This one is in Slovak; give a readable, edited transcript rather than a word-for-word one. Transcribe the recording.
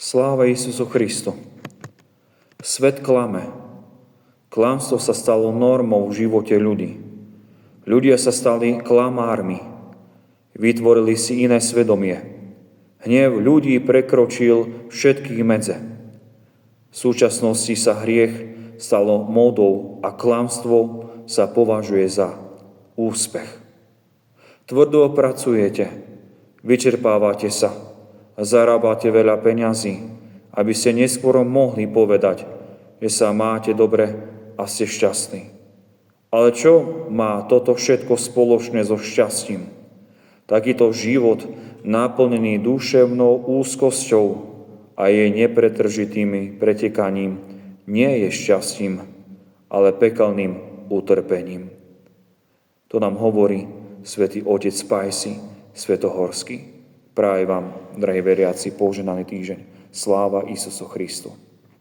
Sláva Isusu Christu. Svet klame. Klamstvo sa stalo normou v živote ľudí. Ľudia sa stali klamármi. Vytvorili si iné svedomie. Hnev ľudí prekročil všetky medze. V súčasnosti sa hriech stalo módou a klamstvo sa považuje za úspech. Tvrdo pracujete, vyčerpávate sa, zarábate veľa peňazí, aby ste neskôr mohli povedať, že sa máte dobre a ste šťastní. Ale čo má toto všetko spoločné so šťastím? Takýto život naplnený duševnou úzkosťou a jej nepretržitými pretekaním nie je šťastím, ale pekelným utrpením. To nám hovorí svätý otec Pajsi Svetohorský. Prajem vám, drahí veriaci, požehnaný týždeň. Sláva Isusu Christu.